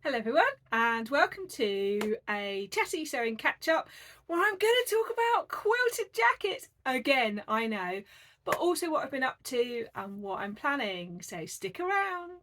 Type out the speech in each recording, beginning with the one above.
Hello everyone and welcome to a chatty sewing catch up where I'm going to talk about quilted jackets again, I know, but also what I've been up to and what I'm planning, so stick around.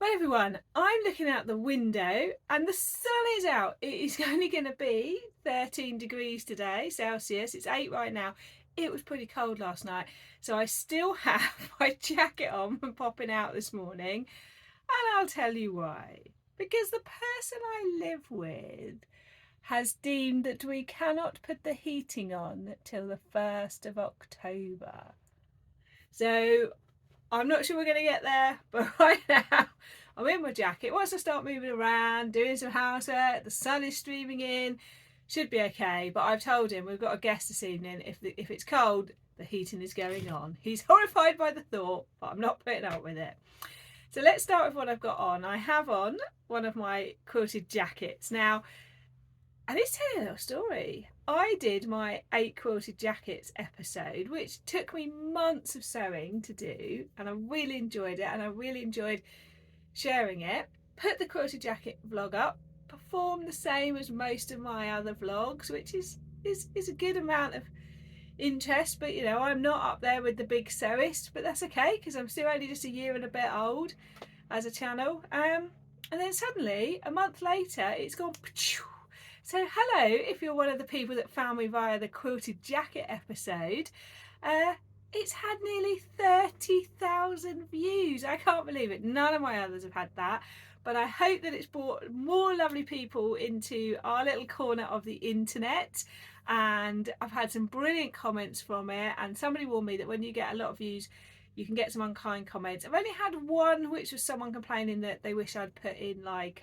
Well everyone, I'm looking out the window and the sun is out. It is only going to be 13 degrees today Celsius. It's 8 right now. It was pretty cold last night, so I still have my jacket on from popping out this morning, and I'll tell you why. Because the person I live with has deemed that we cannot put the heating on till the 1st of October. So I'm not sure we're going to get there, but right now I'm in my jacket. Once I start moving around, doing some housework, the sun is streaming in, should be okay. But I've told him we've got a guest this evening. If it's cold, the heating is going on. He's horrified by the thought, but I'm not putting up with it. So let's start with what I've got on. I have on one of my quilted jackets. Now, I need to tell you a little story. I did my 8 quilted jackets episode, which took me months of sewing to do, and I really enjoyed it, and I really enjoyed sharing it. Put the quilted jacket vlog up, performed the same as most of my other vlogs, which is a good amount of interest, but you know, I'm not up there with the big sewist, but that's okay because I'm still only just a year and a bit old as a channel. And then suddenly a month later it's gone. So hello, if you're one of the people that found me via the quilted jacket episode, it's had nearly 30,000 views. I can't believe it. None of my others have had that, but I hope that it's brought more lovely people into our little corner of the internet, and I've had some brilliant comments from it. And somebody warned me that when you get a lot of views you can get some unkind comments. I've only had one, which was someone complaining that they wish I'd put in like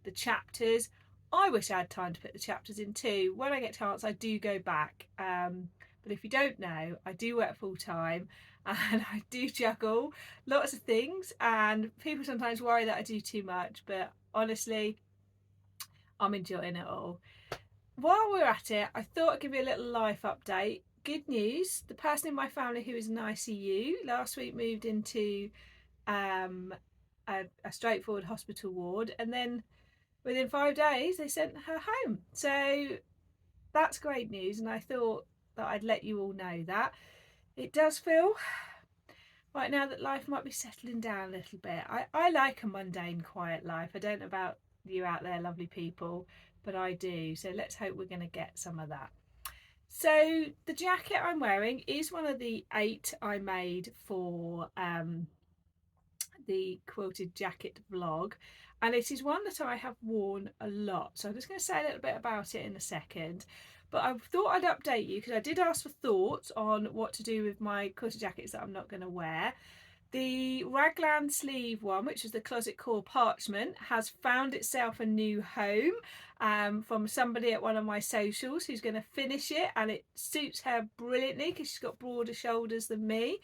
the chapters. I wish I had time to put the chapters in too. When I get a chance I do go back, but if you don't know, I do work full time and I do juggle lots of things, and people sometimes worry that I do too much, but honestly I'm enjoying it all. While we're at it, I thought I'd give you a little life update. Good news, the person in my family who is in ICU last week moved into a straightforward hospital ward, and then within 5 days they sent her home. So that's great news, and I thought that I'd let you all know that. It does feel right now that life might be settling down a little bit. I like a mundane, quiet life. I don't know about you out there, lovely people, but I do. So let's hope we're going to get some of that. So the jacket I'm wearing is one of the 8 I made for the quilted jacket vlog, and it is one that I have worn a lot. So I'm just going to say a little bit about it in a second, but I thought I'd update you because I did ask for thoughts on what to do with my quilted jackets that I'm not going to wear. The raglan sleeve one, which is the closet core parchment, has found itself a new home from somebody at one of my socials who's going to finish it, and it suits her brilliantly because she's got broader shoulders than me.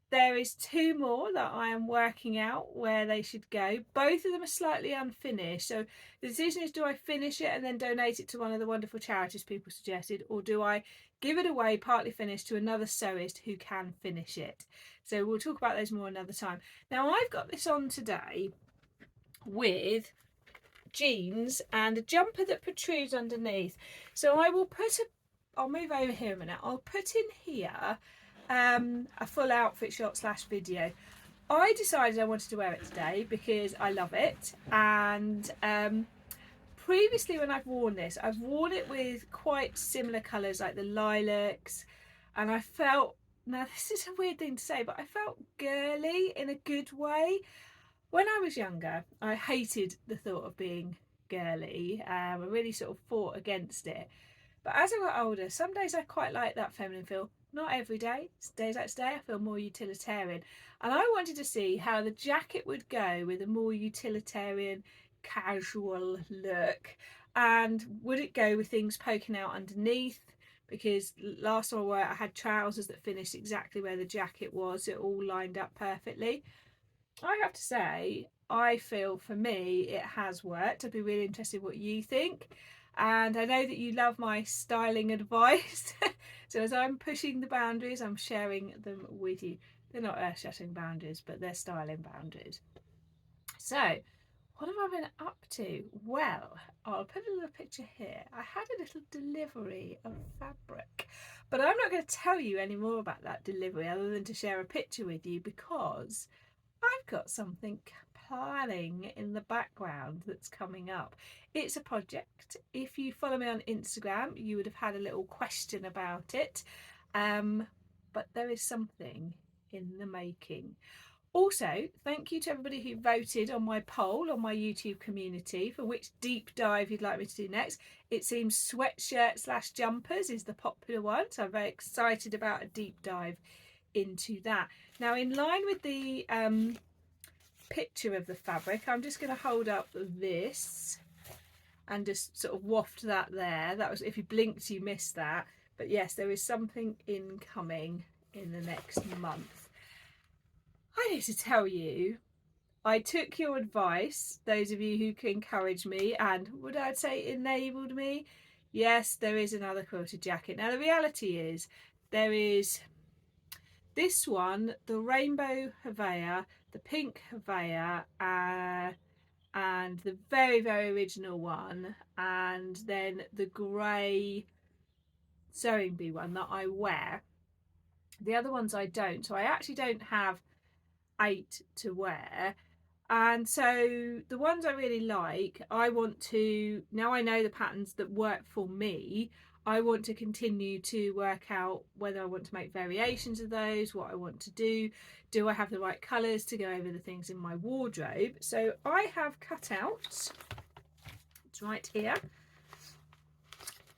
There is 2 more that I am working out where they should go. Both of them are slightly unfinished. So the decision is, do I finish it and then donate it to one of the wonderful charities people suggested, or do I give it away partly finished to another sewist who can finish it? So we'll talk about those more another time. Now I've got this on today with jeans and a jumper that protrudes underneath. So I will put I'll move over here a minute. I'll put in here a full outfit shot / video. I decided I wanted to wear it today because I love it, and previously when I've worn this, I've worn it with quite similar colours like the lilacs, and I felt, now this is a weird thing to say, but I felt girly in a good way. When I was younger I hated the thought of being girly. I really sort of fought against it. But as I got older, some days I quite like that feminine feel. Not every day. Days like today I feel more utilitarian. And I wanted to see how the jacket would go with a more utilitarian, casual look. And would it go with things poking out underneath? Because last time I wore it, I had trousers that finished exactly where the jacket was. It all lined up perfectly. I have to say, I feel for me it has worked. I'd be really interested what you think. and I know that you love my styling advice. So as I'm pushing the boundaries, I'm sharing them with you. They're not earth-shattering boundaries, but they're styling boundaries. So what have I been up to? Well, I'll put a little picture here. I had a little delivery of fabric, but I'm not going to tell you any more about that delivery other than to share a picture with you, because I've got something planning in the background that's coming up. It's a project. If you follow me on Instagram, you would have had a little question about it. But there is something in the making. Also, thank you to everybody who voted on my poll on my YouTube community for which deep dive you'd like me to do next. It seems sweatshirt / jumpers is the popular one, so I'm very excited about a deep dive into that. Now, in line with the picture of the fabric, I'm just going to hold up this and just sort of waft that there. That was, if you blinked you missed that, but yes, there is something incoming in the next month. I need to tell you, I took your advice, those of you who encouraged me and, would I say, enabled me. Yes, there is another quilted jacket. Now the reality is there is this one, the rainbow Havea, the pink Havea, and the very, very original one, and then the grey sewing bee one that I wear. The other ones I don't, so I actually don't have 8 to wear. And so the ones I really like, I want to, now I know the patterns that work for me, I want to continue to work out whether I want to make variations of those, what I want to do I have the right colours to go over the things in my wardrobe. So I have cut out, it's right here,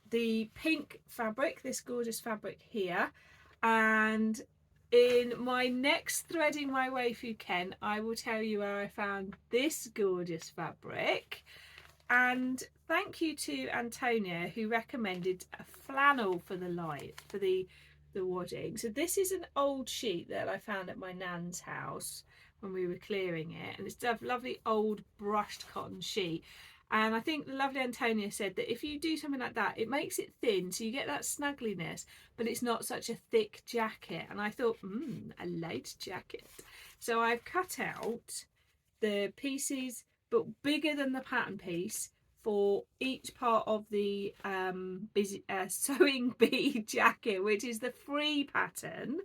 the pink fabric, this gorgeous fabric here, and in my next Threading My Way Through Kent, I will tell you where I found this gorgeous fabric. And thank you to Antonia, who recommended a flannel for the light, for the wadding. So this is an old sheet that I found at my nan's house when we were clearing it, and it's a lovely old brushed cotton sheet. And I think the lovely Antonia said that if you do something like that, it makes it thin, so you get that snuggliness, but it's not such a thick jacket. And I thought, a light jacket. So I've cut out the pieces, but bigger than the pattern piece, for each part of the sewing bee jacket, which is the free pattern.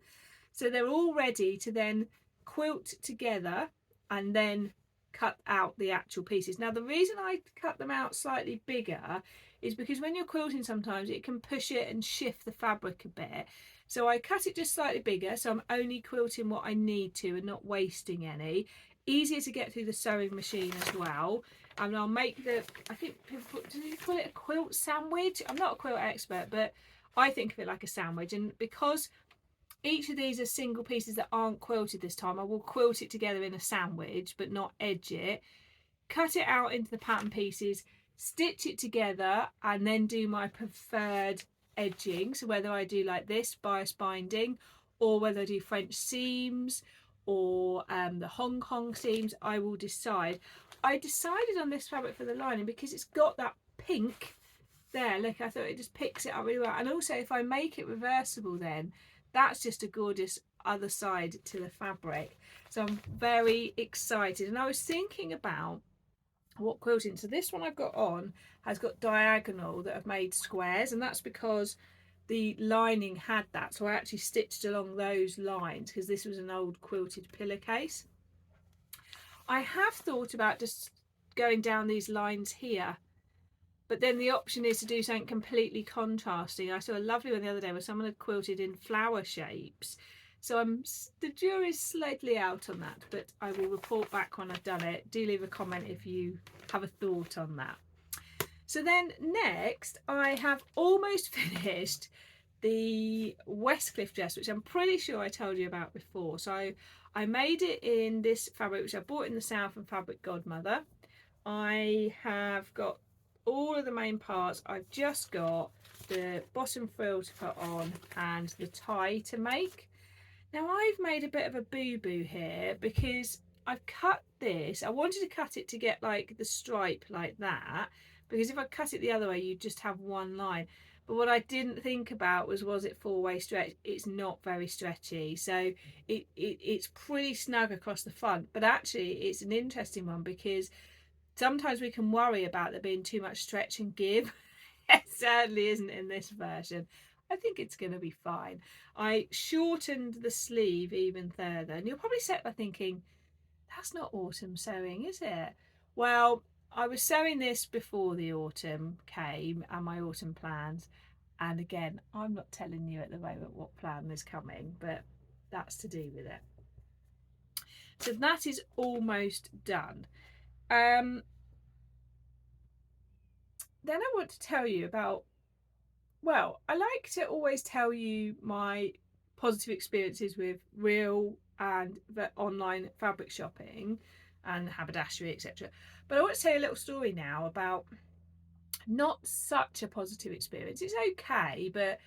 So they're all ready to then quilt together and then cut out the actual pieces. Now the reason I cut them out slightly bigger is because when you're quilting sometimes it can push it and shift the fabric a bit. So I cut it just slightly bigger, so I'm only quilting what I need to and not wasting any. Easier to get through the sewing machine as well. And I'll make the, I think people, do you call it a quilt sandwich? I'm not a quilt expert, but I think of it like a sandwich. And because each of these are single pieces that aren't quilted this time, I will quilt it together in a sandwich but not edge it, cut it out into the pattern pieces, stitch it together, and then do my preferred edging. So whether I do like this, bias binding, or whether I do French seams or the Hong Kong seams, I will decide. I decided on this fabric for the lining because it's got that pink there. Look, I thought it just picks it up really well. And also if I make it reversible, then that's just a gorgeous other side to the fabric. So I'm very excited. And I was thinking about what quilting. So this one I've got on has got diagonal that I've made squares, and that's because the lining had that. So I actually stitched along those lines because this was an old quilted pillowcase. I have thought about just going down these lines here, but then the option is to do something completely contrasting. I saw a lovely one the other day where someone had quilted in flower shapes. So the jury's slightly out on that, but I will report back when I've done it. Do leave a comment if you have a thought on that. So then next, I have almost finished the Westcliff dress, which I'm pretty sure I told you about before. So I made it in this fabric, which I bought in the South from Fabric Godmother. I have got all of the main parts. I've just got the bottom frill to put on and the tie to make. Now I've made a bit of a boo-boo here because I've cut this. I wanted to cut it to get like the stripe like that, because if I cut it the other way you just have one line. But what I didn't think about was it 4-way stretch? It's not very stretchy, so it's pretty snug across the front. But actually it's an interesting one because sometimes we can worry about there being too much stretch and give. It certainly isn't in this version. I think it's going to be fine. I shortened the sleeve even further, and you'll probably sit there thinking, that's not autumn sewing, is it? Well, I was sewing this before the autumn came and my autumn plans. And again, I'm not telling you at the moment what plan is coming, but that's to do with it. So that is almost done. Then I want to tell you about, well, I like to always tell you my positive experiences with real and the online fabric shopping and haberdashery, etc. But I want to tell you a little story now about not such a positive experience. It's okay, but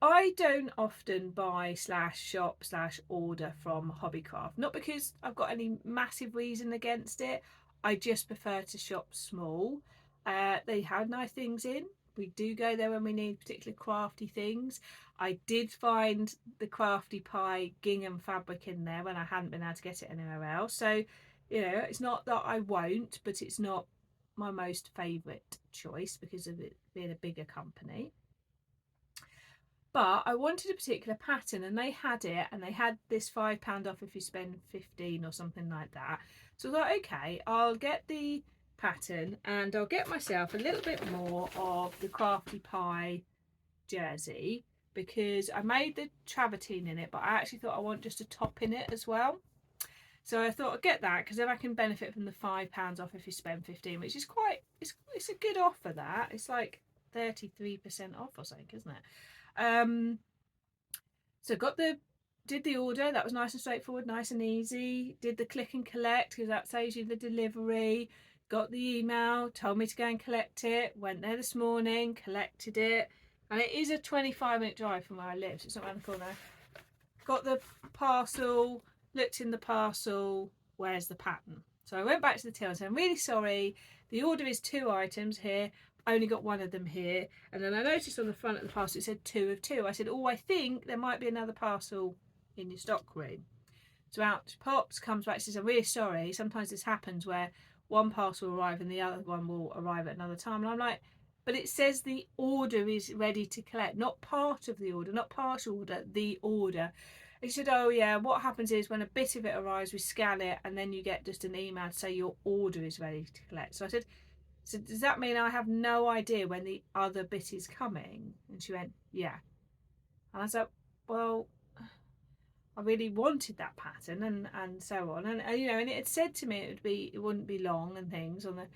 I don't often buy slash shop slash order from Hobbycraft. Not because I've got any massive reason against it. I just prefer to shop small. They have nice things in. We do go there when we need particular crafty things. I did find the Crafty Pie gingham fabric in there when I hadn't been able to get it anywhere else. So, you know, it's not that I won't, but it's not my most favourite choice because of it being a bigger company. But I wanted a particular pattern and they had it, and they had this £5 off if you spend 15 or something like that. So I thought, okay, I'll get the pattern and I'll get myself a little bit more of the Crafty Pie jersey because I made the travertine in it, but I actually thought I want just a top in it as well. So I thought I'd get that because then I can benefit from the £5 off if you spend 15, which is quite, it's a good offer. That it's like 33% off or something, isn't it? So did the order. That was nice and straightforward, nice and easy. Did the click and collect because that saves you the delivery. Got the email, told me to go and collect it. Went there this morning, collected it, and it is a 25-minute drive from where I live, so it's not around the corner. Got the parcel, looked in the parcel, where's the pattern? So I went back to the till and said, I'm really sorry, the order is 2 items here, I only got 1 of them here. And then I noticed on the front of the parcel it said 2 of 2. I said, oh, I think there might be another parcel in your stock room. So out pops, comes back, says, I'm really sorry, sometimes this happens where one parcel will arrive and the other one will arrive at another time. And I'm like, but it says the order is ready to collect, not part of the order, not partial order, the order. He said, oh yeah, what happens is when a bit of it arrives, we scan it and then you get just an email to say your order is ready to collect. So I said, so does that mean I have no idea when the other bit is coming? And she went, yeah. And I was like, well, I really wanted that pattern and so on. And you know, and it had said to me it wouldn't be long and things on the.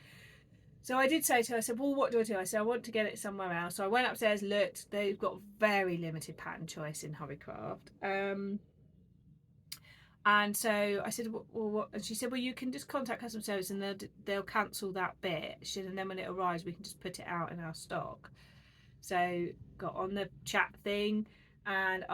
So I did say to her, I said, well, what do? I said, I want to get it somewhere else. So I went upstairs, looked, they've got very limited pattern choice in Hobbycraft. And so I said, well, what? And she said, well, you can just contact customer service and they'll cancel that bit. She said, and then when it arrives, we can just put it out in our stock. So got on the chat thing and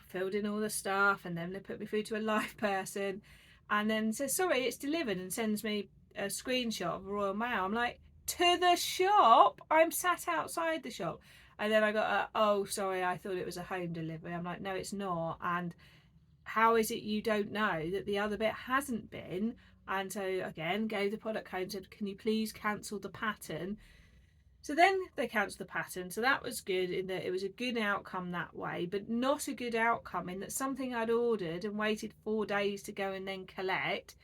filled in all the stuff, and then they put me through to a live person, and then says, sorry, it's delivered, and sends me a screenshot of a Royal Mail. I'm like, to the shop? I'm sat outside the shop. And then I got oh, sorry, I thought it was a home delivery. I'm like, no, it's not. And how is it you don't know that the other bit hasn't been? And so again, gave the product code and said, can you please cancel the pattern? So then they cancelled the pattern. So that was good in that it was a good outcome that way, but not a good outcome in that something I'd ordered and waited 4 days to go and then collect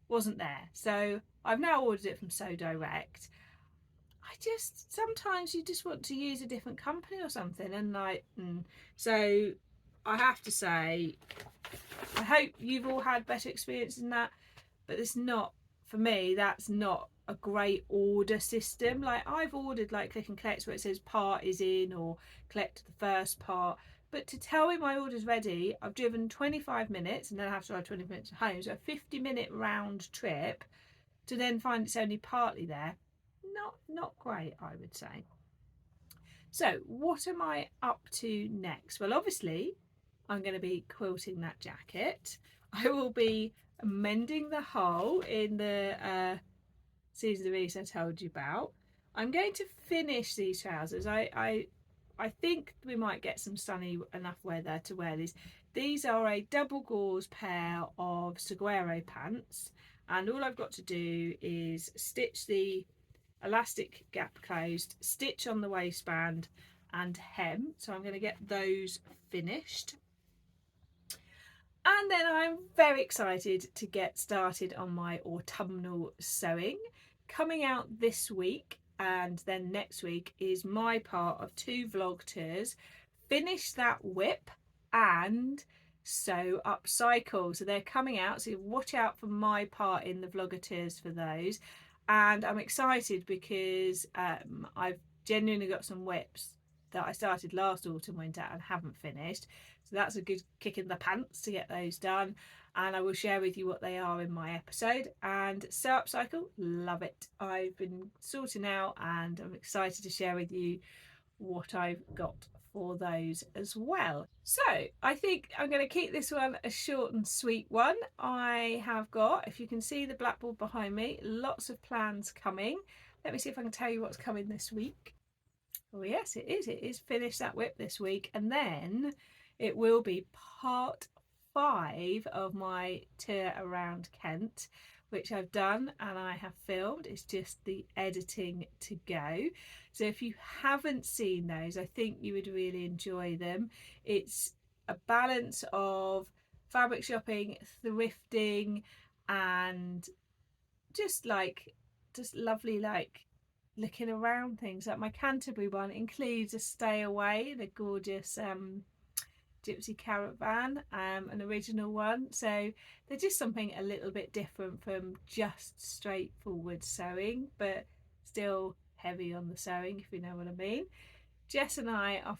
wasn't there. So I've now ordered it from So Direct. Sometimes you just want to use a different company or something, and so I have to say, I hope you've all had better experience than that, but it's not, for me, that's not a great order system. Like I've ordered like click and collect where it says part is in or collect the first part, but to tell me my order's ready, I've driven 25 minutes and then I have to drive 20 minutes home, so a 50-minute round trip to then find it's only partly there. Not great, I would say. So what am I up to next? Well, obviously I'm going to be quilting that jacket. I will be mending the hole in the Season of East I told you about. I'm going to finish these trousers. I think we might get some sunny enough weather to wear these. These are a double gauze pair of Saguero pants, and all I've got to do is stitch the elastic gap closed, stitch on the waistband and hem. So I'm going to get those finished. And then I'm very excited to get started on my autumnal sewing. Coming out this week and then next week is my part of 2 vlog tours. Finish that whip and sew upcycle. So they're coming out, so watch out for my part in the vlogger tours for those. And I'm excited because I've genuinely got some whips that I started last autumn winter and haven't finished. So that's a good kick in the pants to get those done. And I will share with you what they are in my episode. And sew upcycle, love it. I've been sorting out and I'm excited to share with you what I've got for those as well. So I think I'm going to keep this one a short and sweet one. I have got, if you can see the blackboard behind me, lots of plans coming. Let me see if I can tell you what's coming this week. Oh yes, it is finish that whip this week, and then it will be part 5 of my tour around Kent, which I've done and I have filmed. It's just the editing to go. So if you haven't seen those, I think you would really enjoy them. It's a balance of fabric shopping, thrifting, and just lovely looking around things. Like my Canterbury one includes a stay away, the gorgeous gypsy caravan, an original one. So they're just something a little bit different from just straightforward sewing, but still heavy on the sewing, if you know what I mean. Jess and I are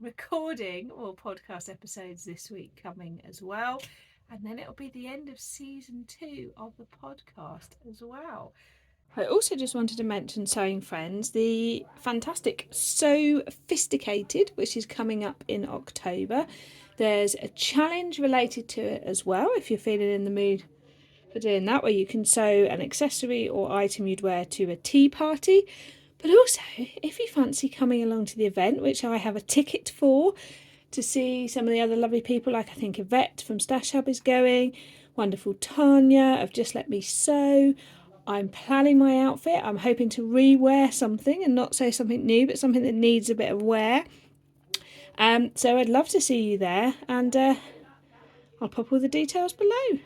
recording more podcast episodes this week coming as well. And then it'll be the end of season 2 of the podcast as well. I also just wanted to mention Sewing Friends, the fantastic So Sophisticated, which is coming up in October. There's a challenge related to it as well, if you're feeling in the mood for doing that, where you can sew an accessory or item you'd wear to a tea party. But also, if you fancy coming along to the event, which I have a ticket for, to see some of the other lovely people, like I think Yvette from Stash Hub is going, wonderful Tanya of Just Let Me Sew. I'm planning my outfit. I'm hoping to re-wear something and not say something new, but something that needs a bit of wear. So I'd love to see you there, and I'll pop all the details below.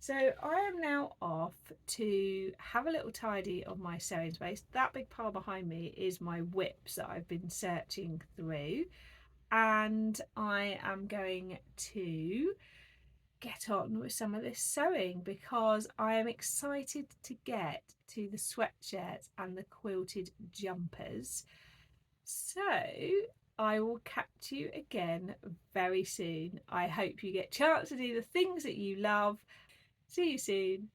So I am now off to have a little tidy of my sewing space. That big pile behind me is my whips that I've been searching through, and I am going to get on with some of this sewing because I am excited to get to the sweatshirts and the quilted jumpers. So I will catch you again very soon. I hope you get a chance to do the things that you love. See you soon.